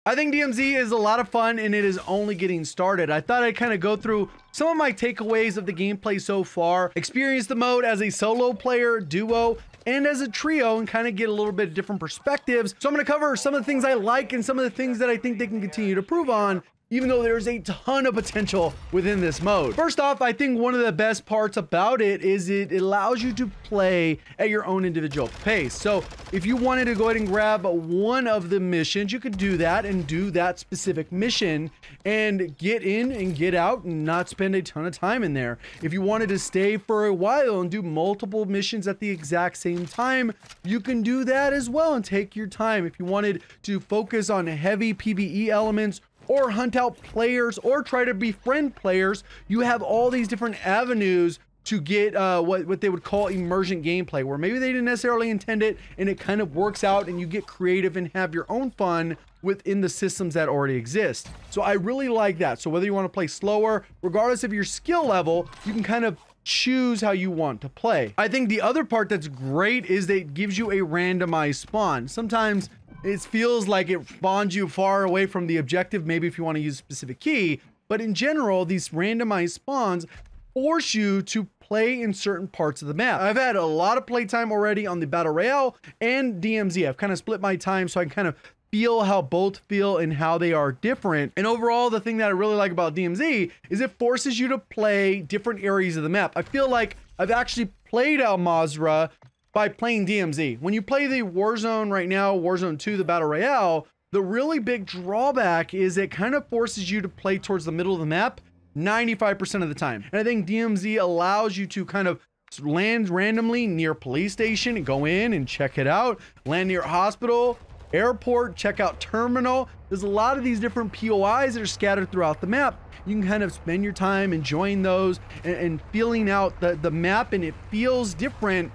I think DMZ is a lot of fun and it is only getting started. I thought I'd kind of go through some of my takeaways of the gameplay so far, experience the mode as a solo player, duo, and as a trio, and kind of get a little bit of different perspectives. So I'm going to cover some of the things I like and some of the things that I think they can continue to improve on, even though there's a ton of potential within this mode. First off, I think one of the best parts about it is it allows you to play at your own individual pace. So if you wanted to go ahead and grab one of the missions, you could do that and do that specific mission and get in and get out and not spend a ton of time in there. If you wanted to stay for a while and do multiple missions at the exact same time, you can do that as well and take your time. If you wanted to focus on heavy PvE elements, or hunt out players, or try to befriend players, you have all these different avenues to get what they would call emergent gameplay, where maybe they didn't necessarily intend it and it kind of works out and you get creative and have your own fun within the systems that already exist. So I really like that. So whether you want to play slower, regardless of your skill level, you can kind of choose how you want to play. I think the other part that's great is that it gives you a randomized spawn. Sometimes it feels like it spawns you far away from the objective, maybe if you want to use a specific key, but in general, these randomized spawns force you to play in certain parts of the map. I've had a lot of playtime already on the Battle Royale and DMZ. I've kind of split my time so I can kind of feel how both feel and how they are different. And overall, the thing that I really like about DMZ is it forces you to play different areas of the map. I feel like I've actually played Al Mazrah by playing DMZ. When you play the Warzone right now, Warzone 2, the Battle Royale, the really big drawback is it kind of forces you to play towards the middle of the map 95% of the time. And I think DMZ allows you to kind of land randomly near a police station and go in and check it out, land near a hospital, airport, check out terminal. There's a lot of these different POIs that are scattered throughout the map. You can kind of spend your time enjoying those and feeling out the map, and it feels different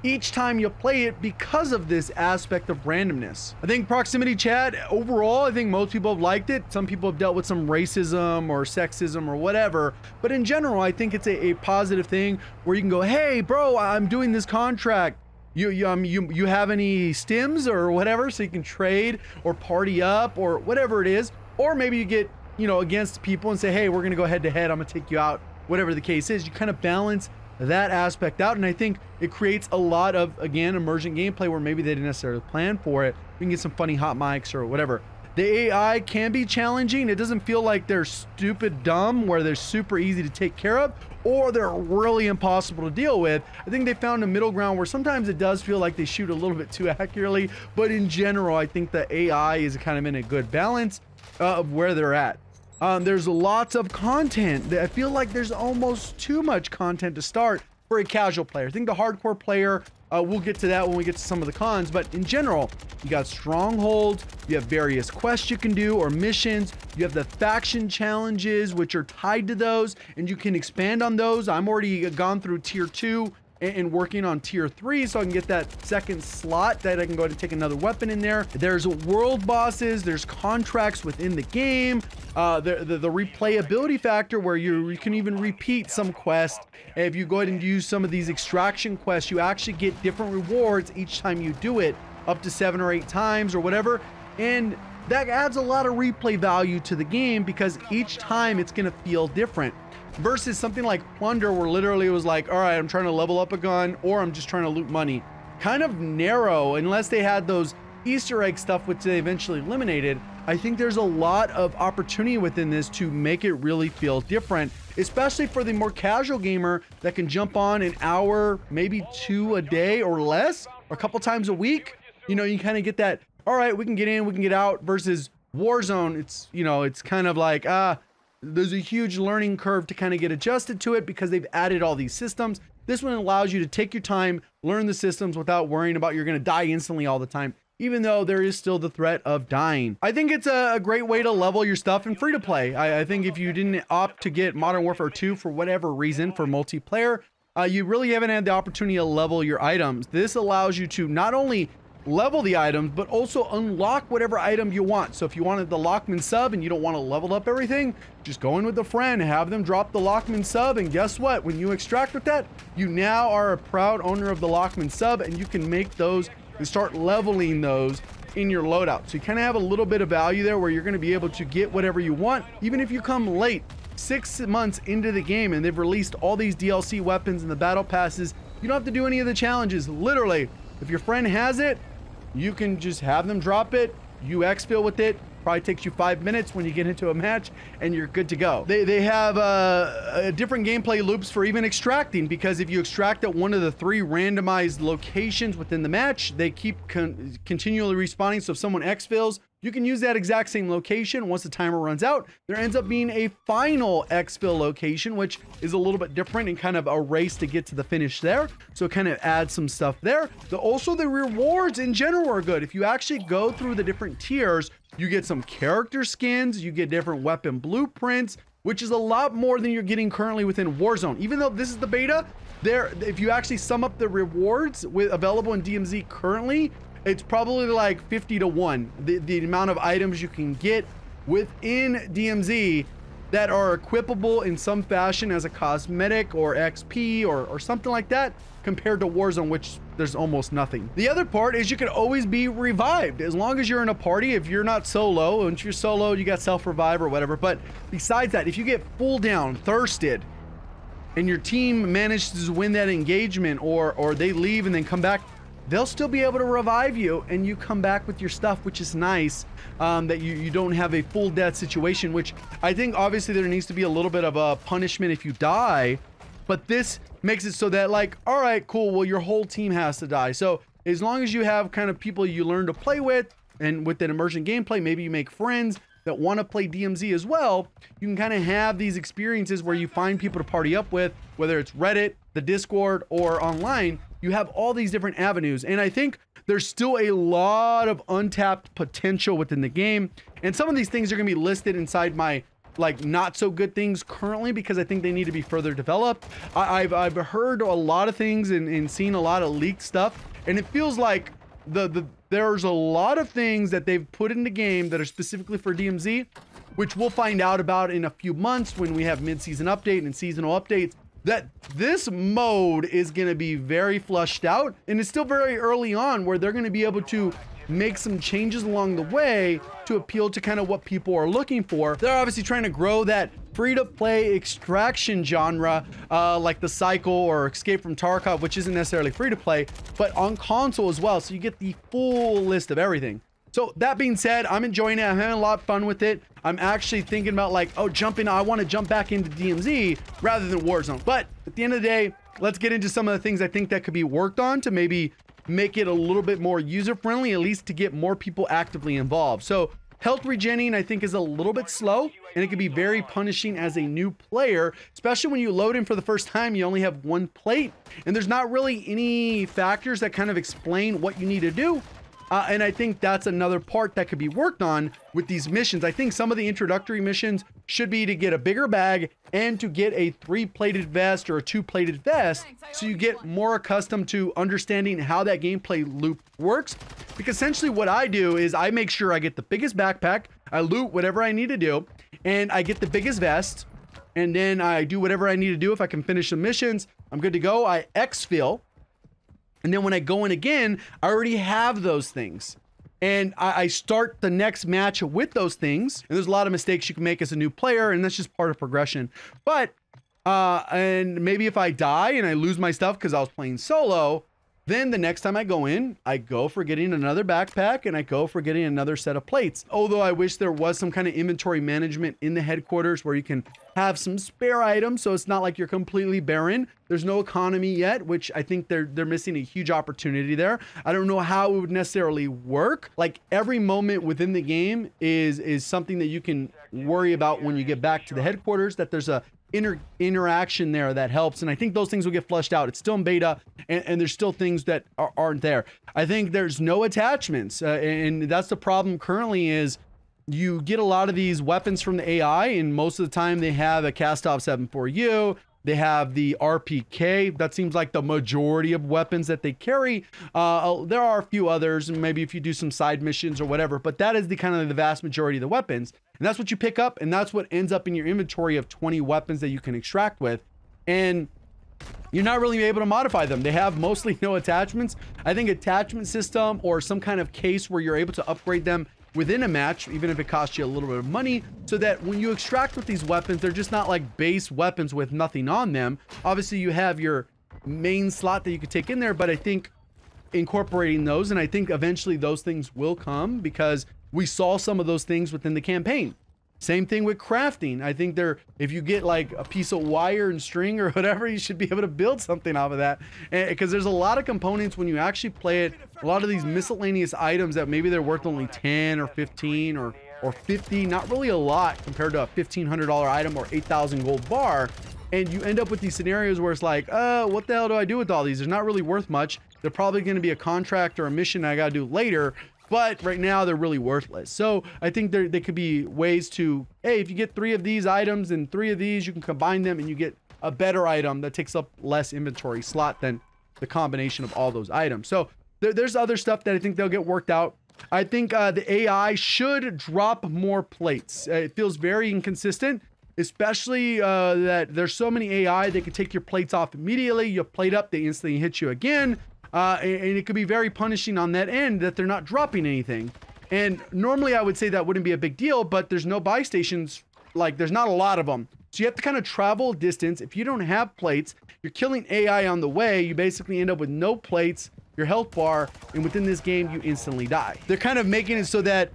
each time you play it because of this aspect of randomness. I think proximity chat overall, I think most people have liked it. Some people have dealt with some racism or sexism or whatever, but in general, I think it's a positive thing where you can go, hey bro, I'm doing this contract. You have any stims or whatever, so you can trade or party up or whatever it is. Or maybe you get, against people and say, hey, we're gonna go head to head, I'm gonna take you out, whatever the case is. You kind of balance that aspect out, and I think it creates a lot of, again, emergent gameplay where maybe they didn't necessarily plan for it. You can get some funny hot mics or whatever. The AI can be challenging. It doesn't feel like they're stupid dumb where they're super easy to take care of or they're really impossible to deal with. I think they found a middle ground where sometimes it does feel like they shoot a little bit too accurately, but in general, I think the AI is kind of in a good balance of where they're at. There's lots of content. I feel like there's almost too much content to start for a casual player. I think the hardcore player, we'll get to that when we get to some of the cons, but in general, you got strongholds, you have various quests you can do or missions, you have the faction challenges, which are tied to those, and you can expand on those. I'm already gone through tier 2 and working on tier 3 so I can get that second slot that I can go ahead and take another weapon in there. There's world bosses, there's contracts within the game, the replayability factor where you can even repeat some quests. If you go ahead and use some of these extraction quests, you actually get different rewards each time you do it, up to 7 or 8 times or whatever, and that adds a lot of replay value to the game because each time it's going to feel different. Versus something like Plunder where literally it was like, all right, I'm trying to level up a gun or I'm just trying to loot money. Kind of narrow, unless they had those Easter egg stuff which they eventually eliminated. I think there's a lot of opportunity within this to make it really feel different, especially for the more casual gamer that can jump on an hour, maybe 2 a day or less, or a couple times a week. You kind of get that, all right, we can get in, we can get out, versus Warzone. It's kind of like, there's a huge learning curve to kind of get adjusted to it because they've added all these systems. This one allows you to take your time, learn the systems without worrying about you're going to die instantly all the time, even though there is still the threat of dying. I think it's a great way to level your stuff in free to play. I think if you didn't opt to get Modern Warfare 2 for whatever reason for multiplayer, you really haven't had the opportunity to level your items. This allows you to not only level the items, but also unlock whatever item you want. So if you wanted the Lockman sub and you don't want to level up everything, just go in with a friend, have them drop the Lockman sub, and guess what? When you extract with that, you now are a proud owner of the Lockman sub, and you can make those and start leveling those in your loadout. So you kind of have a little bit of value there where you're going to be able to get whatever you want, even if you come late, 6 months into the game and they've released all these DLC weapons and the battle passes. You don't have to do any of the challenges. Literally, if your friend has it, you can just have them drop it, you exfil with it. Probably takes you 5 minutes when you get into a match and you're good to go. They have different gameplay loops for even extracting, because if you extract at one of the 3 randomized locations within the match, they keep continually respawning. So if someone exfils, you can use that exact same location. Once the timer runs out, there ends up being a final exfil location, which is a little bit different and kind of a race to get to the finish there. So it kind of adds some stuff there. Also, the rewards in general are good. If you actually go through the different tiers, you get some character skins, you get different weapon blueprints, which is a lot more than you're getting currently within Warzone. Even though this is the beta, if you actually sum up the rewards available in DMZ currently, it's probably like 50 to 1, the amount of items you can get within DMZ that are equipable in some fashion as a cosmetic or XP or something like that, compared to Warzone, which there's almost nothing. The other part is you can always be revived as long as you're in a party. If you're not solo, and if you're solo, you got self-revive or whatever. But besides that, if you get full down, thirsted, and your team manages to win that engagement, or they leave and then come back, they'll still be able to revive you and you come back with your stuff, which is nice, that you don't have a full death situation, which I think obviously there needs to be a little bit of a punishment if you die, but this makes it so that, like, all right, cool, well, your whole team has to die. So as long as you have kind of people you learn to play with, and with that immersion gameplay, maybe you make friends that want to play DMZ as well, you can kind of have these experiences where you find people to party up with, whether it's Reddit, the Discord, or online. You have all these different avenues, and I think there's still a lot of untapped potential within the game, and some of these things are going to be listed inside my like not so good things currently, because I think they need to be further developed. I've heard a lot of things and seen a lot of leaked stuff, and it feels like there's a lot of things that they've put in the game that are specifically for DMZ, which we'll find out about in a few months when we have mid-season update and seasonal updates, that this mode is going to be very flushed out, and it's still very early on where they're going to be able to make some changes along the way to appeal to kind of what people are looking for. They're obviously trying to grow that free-to-play extraction genre, like the Cycle or Escape from Tarkov, which isn't necessarily free-to-play, but on console as well, so you get the full list of everything. So that being said, I'm enjoying it. I'm having a lot of fun with it. I'm actually thinking about, like, oh, I want to jump back into DMZ rather than Warzone. But at the end of the day, let's get into some of the things I think that could be worked on to maybe make it a little bit more user-friendly, at least to get more people actively involved. So health regenning, I think, is a little bit slow, and it can be very punishing as a new player, especially when you load in for the first time. You only have 1 plate, and there's not really any factors that kind of explain what you need to do. And I think that's another part that could be worked on with these missions. I think some of the introductory missions should be to get a bigger bag and to get a 3-plated vest or a 2-plated vest, so you get more accustomed to understanding how that gameplay loop works. Because essentially what I do is I make sure I get the biggest backpack, I loot whatever I need to do, and I get the biggest vest, and then I do whatever I need to do. If I can finish the missions, I'm good to go. I exfil. And then when I go in again, I already have those things. And I start the next match with those things. And there's a lot of mistakes you can make as a new player, and that's just part of progression. But, and maybe if I die and I lose my stuff because I was playing solo, then the next time I go in, I go for getting another backpack and I go for getting another set of plates. Although I wish there was some kind of inventory management in the headquarters where you can have some spare items, so it's not like you're completely barren. There's no economy yet, which I think they're missing a huge opportunity there. I don't know how it would necessarily work. Like, every moment within the game is something that you can worry about when you get back to the headquarters, that there's a interaction there that helps, and I think those things will get flushed out. It's still in beta, and there's still things that aren't there. I think there's no attachments, and that's the problem currently. Is you get a lot of these weapons from the AI, and most of the time they have a Castov 7.4U. They have the RPK. That seems like the majority of weapons that they carry. There are a few others, and maybe if you do some side missions or whatever, but that is the kind of the vast majority of the weapons. And that's what you pick up, and that's what ends up in your inventory of 20 weapons that you can extract with. And you're not really able to modify them. They have mostly no attachments. I think attachment system or some kind of case where you're able to upgrade them within a match, even if it costs you a little bit of money, so that when you extract with these weapons, they're just not like base weapons with nothing on them. Obviously, you have your main slot that you could take in there, but I think incorporating those, and I think eventually those things will come because we saw some of those things within the campaign. Same thing with crafting. I think if you get like a piece of wire and string or whatever, you should be able to build something off of that. Because there's a lot of components when you actually play it, a lot of these miscellaneous items that maybe they're worth only 10 or 15 or 50, not really a lot compared to a $1,500 item or 8,000 gold bar. And you end up with these scenarios where it's like, what the hell do I do with all these? They're not really worth much. They're probably going to be a contract or a mission I got to do later. But right now they're really worthless. So I think they could be ways to, hey, if you get 3 of these items and 3 of these, you can combine them and you get a better item that takes up less inventory slot than the combination of all those items. So there's other stuff that I think they'll get worked out. I think the AI should drop more plates. It feels very inconsistent, especially that there's so many AI that can take your plates off immediately. You plate up, they instantly hit you again. And it could be very punishing on that end that they're not dropping anything. And normally I would say that wouldn't be a big deal, but there's no buy stations. Like there's not a lot of them. So you have to kind of travel distance. If you don't have plates, you're killing AI on the way. You basically end up with no plates, your health bar, and within this game, you instantly die. They're kind of making it so that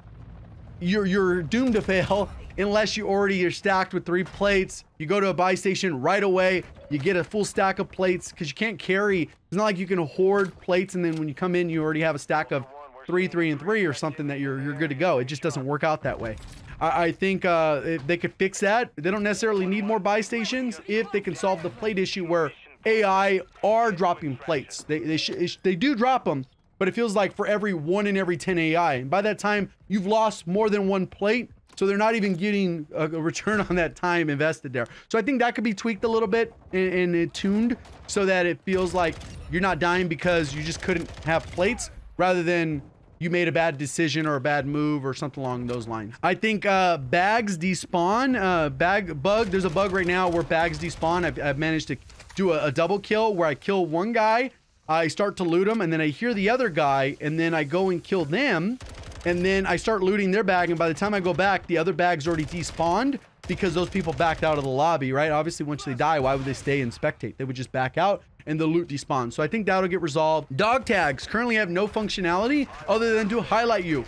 you're doomed to fail unless you already are stacked with 3 plates. You go to a buy station right away, you get a full stack of plates because you can't carry. It's not like you can hoard plates and then when you come in, you already have a stack of 3, 3, and 3 or something that you're good to go. It just doesn't work out that way. I think if they could fix that, they don't necessarily need more buy stations if they can solve the plate issue where AI are dropping plates. They do drop them, but it feels like for every 1 in every 10 AI. And by that time, you've lost more than 1 plate. So they're not even getting a return on that time invested there. So I think that could be tweaked a little bit and tuned so that it feels like you're not dying because you just couldn't have plates rather than you made a bad decision or a bad move or something along those lines. I think bags despawn, bag bug. There's a bug right now where bags despawn. I've managed to do a double kill where I kill one guy, I start to loot him, and then I hear the other guy, and then I go and kill them. And then I start looting their bag, and by the time I go back, the other bag's already despawned because those people backed out of the lobby, right? Obviously, once they die, why would they stay and spectate? They would just back out and the loot despawns. So I think that'll get resolved. Dog tags currently have no functionality other than to highlight you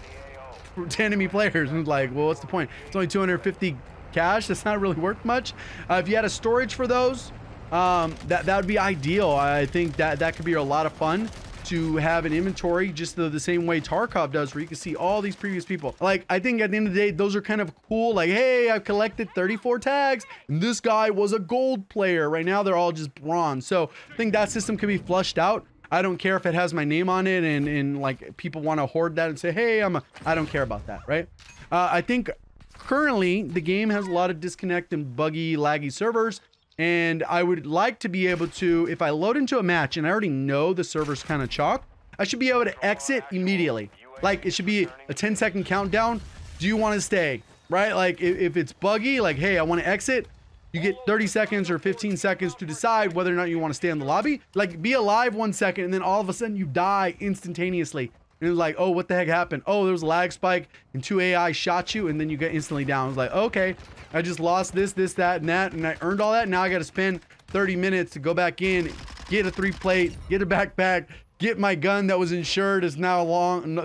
to enemy players. And it's like, well, what's the point? It's only 250 cash. That's not really worth much. If you had a storage for those, that would be ideal. I think that could be a lot of fun to have an inventory just the same way Tarkov does, where you can see all these previous people. Like, I think at the end of the day, those are kind of cool. Like, hey, I've collected 34 tags and this guy was a gold player. Right now, they're all just bronze. So I think that system can be flushed out. I don't care if it has my name on it and like people want to hoard that and say, hey, I don't care about that, right? I think currently the game has a lot of disconnect and buggy, laggy servers. And I would like to be able to, if I load into a match and I already know the server's kind of chalk, I should be able to exit immediately. Like, it should be a 10-second countdown. Do you want to stay? Right? Like, if it's buggy, like, hey, I want to exit, you get 30 seconds or 15 seconds to decide whether or not you want to stay in the lobby. Like, be alive 1 second, and then all of a sudden you die instantaneously. And it's like, oh, what the heck happened? Oh, there was a lag spike and 2 AI shot you and then you get instantly down. It's like, okay, I just lost this, that, and that, and I earned all that. Now I got to spend 30 minutes to go back in, get a 3 plate, get a backpack, get my gun that was insured is now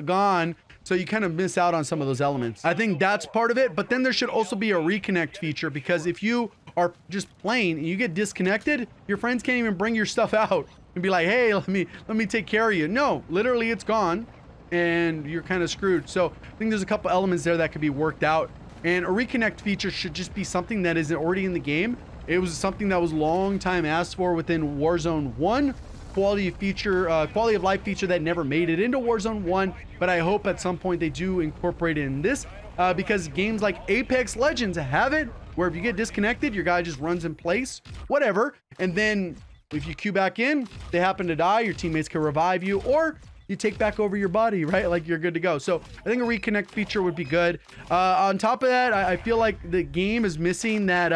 gone. So you kind of miss out on some of those elements. I think that's part of it, but then there should also be a reconnect feature, because if you are just playing and you get disconnected, your friends can't even bring your stuff out and be like, hey, let me take care of you. No, literally it's gone and you're kind of screwed. So I think there's a couple elements there that could be worked out, and a reconnect feature should just be something that isn't already in the game. It was something that was long time asked for within Warzone 1. Quality of life feature that never made it into Warzone 1, but I hope at some point they do incorporate it in this, because games like Apex Legends have it, where if you get disconnected, your guy just runs in place, whatever, and then if you queue back in, they happen to die, your teammates can revive you, or you take back over your body, right? Like, you're good to go. So I think a reconnect feature would be good. On top of that, I feel like the game is missing that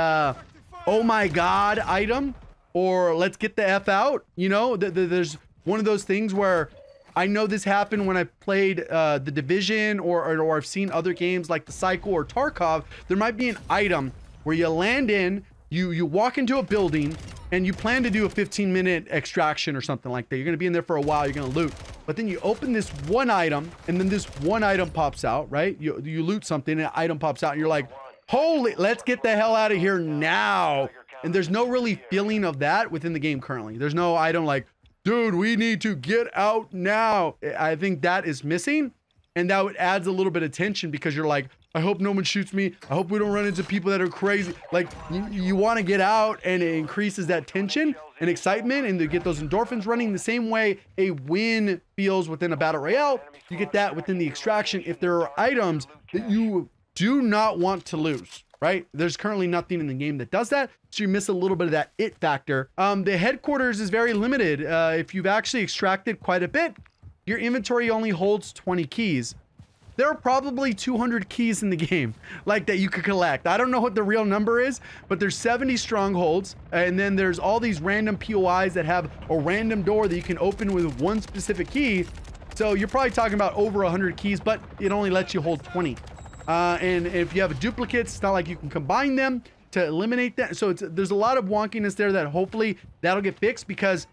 oh my god item, or let's get the F out. You know, there's one of those things where I know this happened when I played The Division or I've seen other games like The Cycle or Tarkov. There might be an item where you land in, you walk into a building, and you plan to do a 15-minute extraction or something like that. You're gonna be in there for a while, you're gonna loot. But then you open this one item, and then this one item pops out, right? You loot something, and an item pops out, and you're like, holy, let's get the hell out of here now. And there's no really feeling of that within the game currently. There's no item like, dude, we need to get out now. I think that is missing, and that adds a little bit of tension because you're like, I hope no one shoots me. I hope we don't run into people that are crazy. Like, you want to get out, and it increases that tension and excitement, and to get those endorphins running the same way a win feels within a battle royale. You get that within the extraction if there are items that you do not want to lose, right? There's currently nothing in the game that does that, so you miss a little bit of that it factor. The headquarters is very limited. If you've actually extracted quite a bit, your inventory only holds 20 keys. There are probably 200 keys in the game like that you could collect. I don't know what the real number is, but there's 70 strongholds, and then there's all these random POIs that have a random door that you can open with one specific key. So you're probably talking about over 100 keys, but it only lets you hold 20. And if you have duplicates, it's not like you can combine them to eliminate that. So there's a lot of wonkiness there that hopefully that'll get fixed, because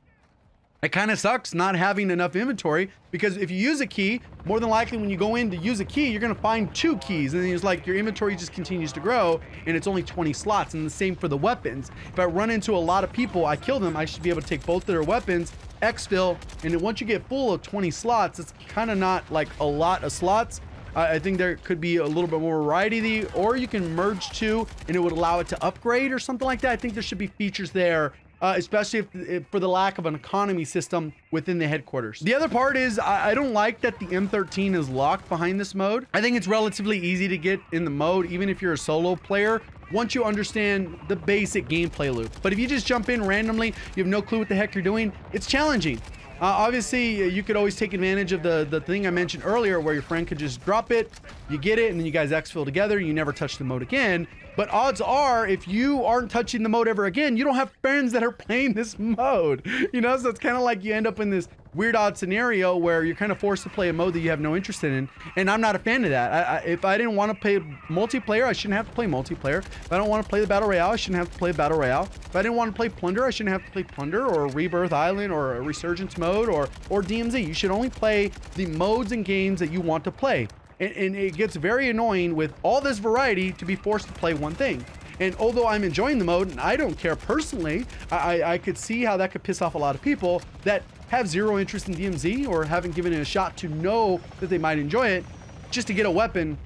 it kind of sucks not having enough inventory, because if you use a key, more than likely when you go in to use a key, you're going to find 2 keys, and then it's like your inventory just continues to grow, and it's only 20 slots. And the same for the weapons. If I run into a lot of people, I kill them, I should be able to take both of their weapons, exfil, and then once you get full of 20 slots, it's kind of not like a lot of slots. I think there could be a little bit more variety, or you can merge 2 and it would allow it to upgrade or something like that. I think there should be features there, especially if for the lack of an economy system within the headquarters. The other part is I don't like that the M13 is locked behind this mode. I think it's relatively easy to get in the mode, even if you're a solo player, once you understand the basic gameplay loop. But if you just jump in randomly, you have no clue what the heck you're doing, it's challenging. Obviously, you could always take advantage of the thing I mentioned earlier, where your friend could just drop it, you get it, and then you guys exfil together, you never touch the mode again. But odds are, if you aren't touching the mode ever again, you don't have friends that are playing this mode. You know, so it's kind of like you end up in this weird odd scenario where you're kind of forced to play a mode that you have no interest in. And I'm not a fan of that. If I didn't want to play multiplayer, I shouldn't have to play multiplayer. If I don't want to play the Battle Royale, I shouldn't have to play Battle Royale. If I didn't want to play Plunder, I shouldn't have to play Plunder, or Rebirth Island, or a Resurgence mode, or DMZ. You should only play the modes and games that you want to play. And it gets very annoying with all this variety to be forced to play one thing. And although I'm enjoying the mode and I don't care personally, I could see how that could piss off a lot of people that have zero interest in DMZ or haven't given it a shot to know that they might enjoy it, just to get a weapon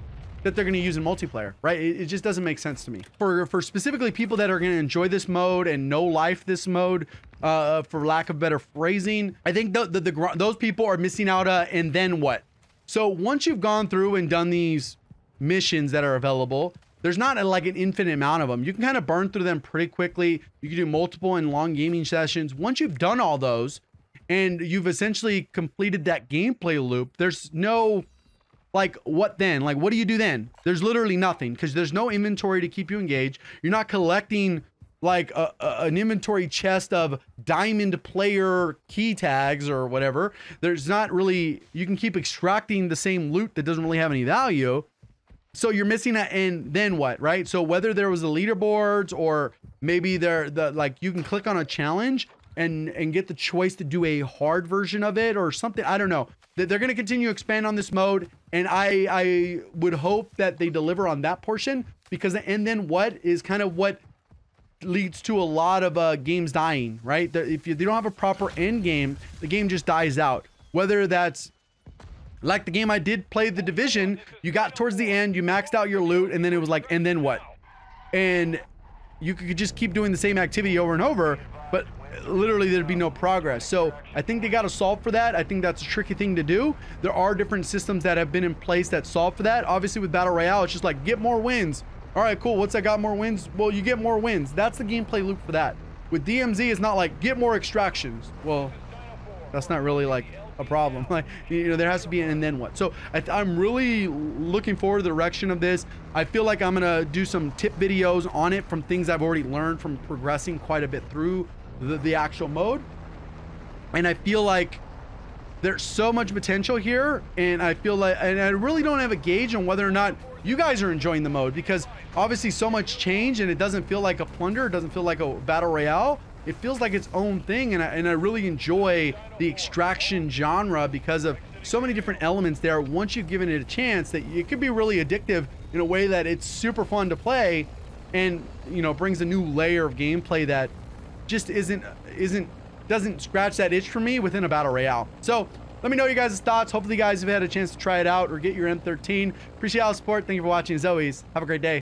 that they're going to use in multiplayer, right? It just doesn't make sense to me. For specifically people that are going to enjoy this mode and no life this mode, for lack of better phrasing, I think those people are missing out. And then what? So once you've gone through and done these missions that are available, there's not like an infinite amount of them. You can kind of burn through them pretty quickly. You can do multiple and long gaming sessions. Once you've done all those and you've essentially completed that gameplay loop, there's no, like, what then? Like, what do you do then? There's literally nothing, because there's no inventory to keep you engaged. You're not collecting like an inventory chest of diamond player key tags or whatever. There's not really, you can keep extracting the same loot that doesn't really have any value. So you're missing that. And then what, right? So whether there was the leaderboards, or maybe like you can click on a challenge and get the choice to do a hard version of it or something. I don't know. They're going to continue to expand on this mode, and I would hope that they deliver on that portion, because and then what is kind of what leads to a lot of games dying, right? If you don't have a proper end game, the game just dies out. Whether that's like the game I did play, The Division, you got towards the end, you maxed out your loot, and then it was like, and then what? And you could just keep doing the same activity over and over, but literally there'd be no progress. So I think they got to solve for that. I think that's a tricky thing to do. There are different systems that have been in place that solve for that. Obviously with Battle Royale, it's just like, get more wins. All right, cool. What's that got more wins? Well, you get more wins. That's the gameplay loop for that. With DMZ, it's not like get more extractions. Well, that's not really like a problem. Like, you know, there has to be an and then what. So I'm really looking forward to the direction of this. I feel like I'm gonna do some tip videos on it from things I've already learned from progressing quite a bit through the actual mode. And I feel like there's so much potential here, and I feel like, and I really don't have a gauge on whether or not you guys are enjoying the mode, because obviously so much change, and it doesn't feel like a plunder, it doesn't feel like a battle royale. It feels like its own thing, and I really enjoy the extraction genre because of so many different elements there. Once you've given it a chance, that it could be really addictive in a way that it's super fun to play, and you know, brings a new layer of gameplay that just doesn't scratch that itch for me within a battle royale. So let me know your guys' thoughts. Hopefully you guys have had a chance to try it out or get your M13. Appreciate all the support. Thank you for watching. As always, have a great day.